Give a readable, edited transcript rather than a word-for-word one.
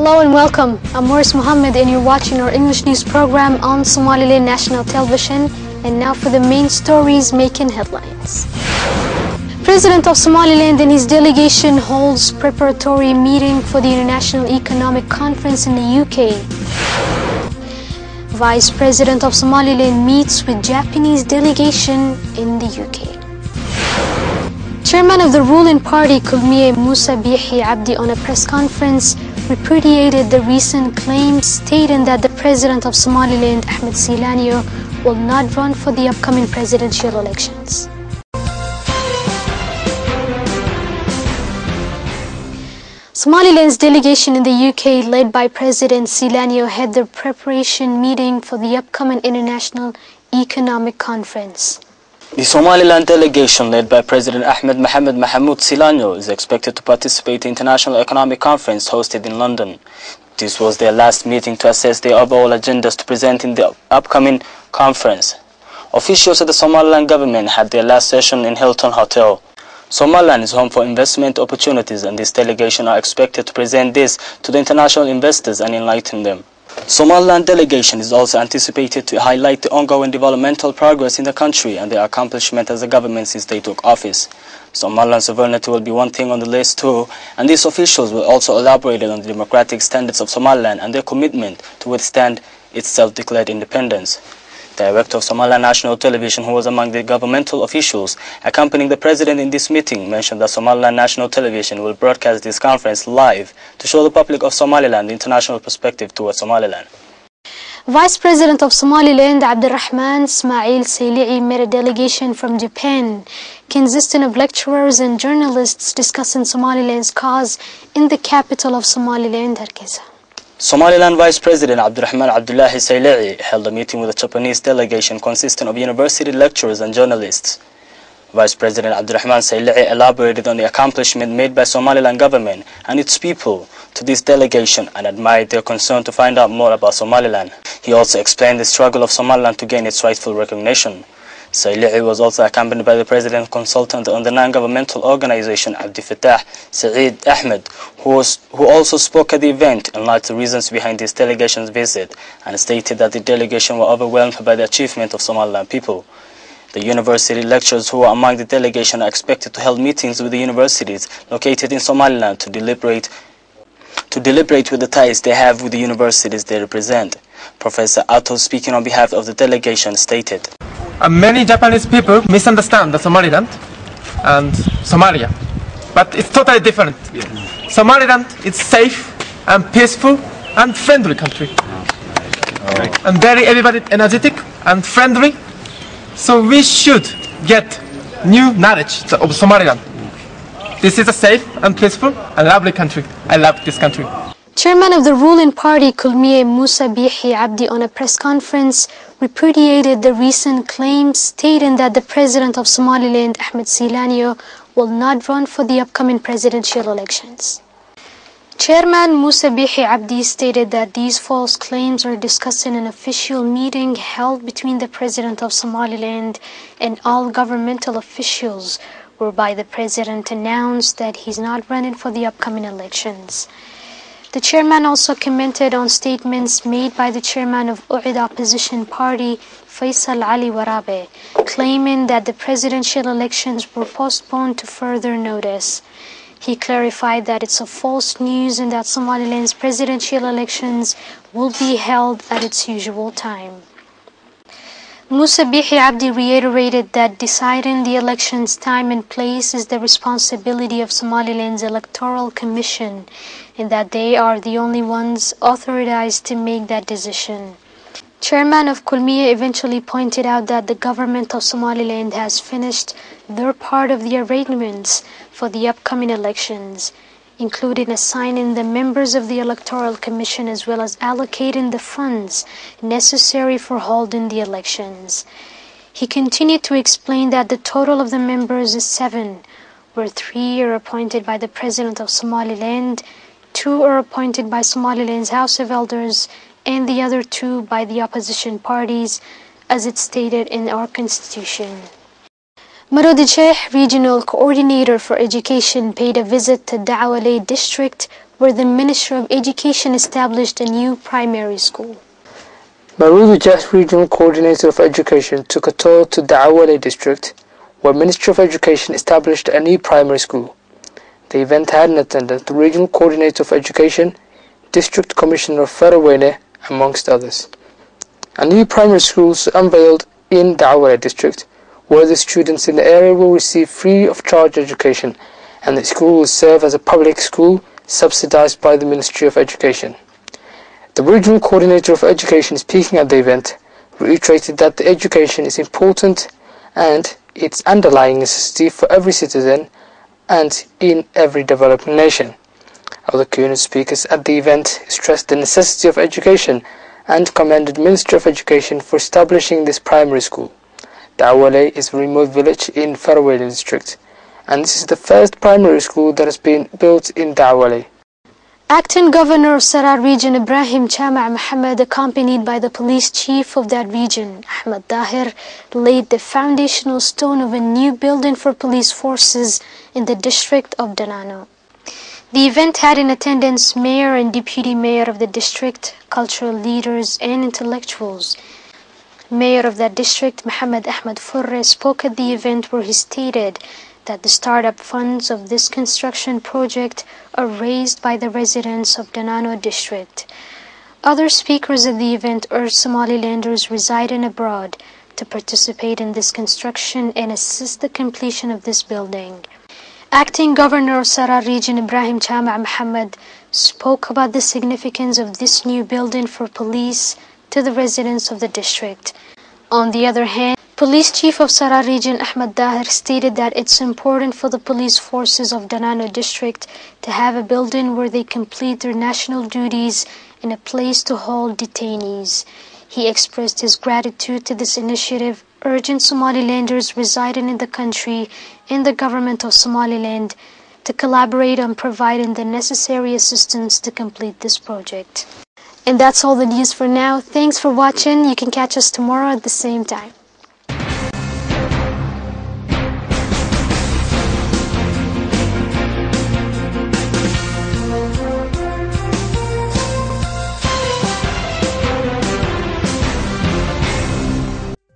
Hello and welcome. I'm Morris Mohammed and you're watching our English news program on Somaliland National Television. And now for the main stories making headlines. President of Somaliland and his delegation holds preparatory meeting for the International Economic Conference in the UK. Vice President of Somaliland meets with Japanese delegation in the UK. Chairman of the ruling party Kulmiye Musa Bihi Abdi on a press conference repudiated the recent claims stating that the President of Somaliland Ahmed Silanyo will not run for the upcoming presidential elections. Somaliland's delegation in the UK, led by President Silanyo, had their preparation meeting for the upcoming International Economic Conference. The Somaliland delegation, led by President Ahmed Mohamed Mahmoud Silanyo, is expected to participate in the International Economic Conference hosted in London. This was their last meeting to assess their overall agendas to present in the upcoming conference. Officials of the Somaliland government had their last session in Hilton Hotel. Somaliland is home for investment opportunities, and this delegation are expected to present this to the international investors and enlighten them. Somaliland delegation is also anticipated to highlight the ongoing developmental progress in the country and their accomplishment as a government since they took office. Somaliland sovereignty will be one thing on the list too, and these officials will also elaborate on the democratic standards of Somaliland and their commitment to withstand its self-declared independence. Director of Somaliland National Television, who was among the governmental officials accompanying the president in this meeting, mentioned that Somaliland National Television will broadcast this conference live to show the public of Somaliland the international perspective towards Somaliland. Vice President of Somaliland Abdurrahman Ismail Sayli'i met a delegation from Japan consisting of lecturers and journalists discussing Somaliland's cause in the capital of Somaliland, Hargeisa. Somaliland Vice President Abdurrahman Abdullahi Sayli'i held a meeting with a Japanese delegation consisting of university lecturers and journalists. Vice President Abdurrahman Sayli'i elaborated on the accomplishment made by Somaliland government and its people to this delegation and admired their concern to find out more about Somaliland. He also explained the struggle of Somaliland to gain its rightful recognition. Sayli'i was also accompanied by the President's consultant on the non-governmental organization Abdi Fattah Saeed Ahmed, who also spoke at the event and liked the reasons behind this delegation's visit and stated that the delegation were overwhelmed by the achievement of Somaliland people. The university lecturers who were among the delegation are expected to hold meetings with the universities located in Somaliland to deliberate with the ties they have with the universities they represent. Professor Atto, speaking on behalf of the delegation, stated, Many Japanese people misunderstand the Somaliland and Somalia, but it's totally different. Somaliland is safe and peaceful and friendly country, and everybody energetic and friendly. So we should get new knowledge of Somaliland. This is a safe and peaceful and lovely country. I love this country. Chairman of the ruling party Kulmiye Musa Bihi Abdi on a press conference repudiated the recent claims stating that the President of Somaliland Ahmed Silanyo will not run for the upcoming presidential elections. Chairman Musa Bihi Abdi stated that these false claims are discussed in an official meeting held between the President of Somaliland and all governmental officials, whereby the President announced that he's not running for the upcoming elections. The chairman also commented on statements made by the chairman of U'id opposition party, Faisal Ali Warabe, claiming that the presidential elections were postponed to further notice. He clarified that it's a false news and that Somaliland's presidential elections will be held at its usual time. Musa Bihi Abdi reiterated that deciding the election's time and place is the responsibility of Somaliland's Electoral Commission and that they are the only ones authorized to make that decision. Chairman of Kulmiye eventually pointed out that the government of Somaliland has finished their part of the arrangements for the upcoming elections, including assigning the members of the Electoral Commission as well as allocating the funds necessary for holding the elections. He continued to explain that the total of the members is 7, where 3 are appointed by the President of Somaliland, 2 are appointed by Somaliland's House of Elders, and the other 2 by the opposition parties, as it's stated in our constitution. Marodi Sheikh, Regional Coordinator for Education, paid a visit to Da'awaleh District where the Ministry of Education established a new primary school. Marudu Jas Regional Coordinator of Education took a tour to Da'awale district, where Ministry of Education established a new primary school. The event had in attendance the Regional Coordinator of Education, District Commissioner of Farawene, amongst others. A new primary school was unveiled in Da'awale district, where the students in the area will receive free of charge education, and the school will serve as a public school subsidized by the Ministry of Education. The Regional Coordinator of Education, speaking at the event, reiterated that the education is important and its underlying necessity for every citizen and in every developing nation. Other keynote speakers at the event stressed the necessity of education and commended Ministry of Education for establishing this primary school. Da'awale is a remote village in Farawene district, and this is the first primary school that has been built in Da'awale. Acting Governor of Sarar Region Ibrahim Chama' Mohammed, accompanied by the police chief of that region, Ahmed Dahir, laid the foundational stone of a new building for police forces in the district of Danano. The event had in attendance mayor and deputy mayor of the district, cultural leaders and intellectuals. Mayor of that district, Muhammad Ahmed Furre, spoke at the event where he stated that the startup funds of this construction project are raised by the residents of Danano district. Other speakers at the event urged Somalilanders residing abroad to participate in this construction and assist the completion of this building. Acting Governor of Sarar Region Ibrahim Chama' Mohammed spoke about the significance of this new building for police to the residents of the district. On the other hand, Police Chief of Sarar Region Ahmed Dahir stated that it's important for the police forces of Danano district to have a building where they complete their national duties and a place to hold detainees. He expressed his gratitude to this initiative, urging Somalilanders residing in the country and the government of Somaliland to collaborate on providing the necessary assistance to complete this project. And that's all the news for now. Thanks for watching. You can catch us tomorrow at the same time.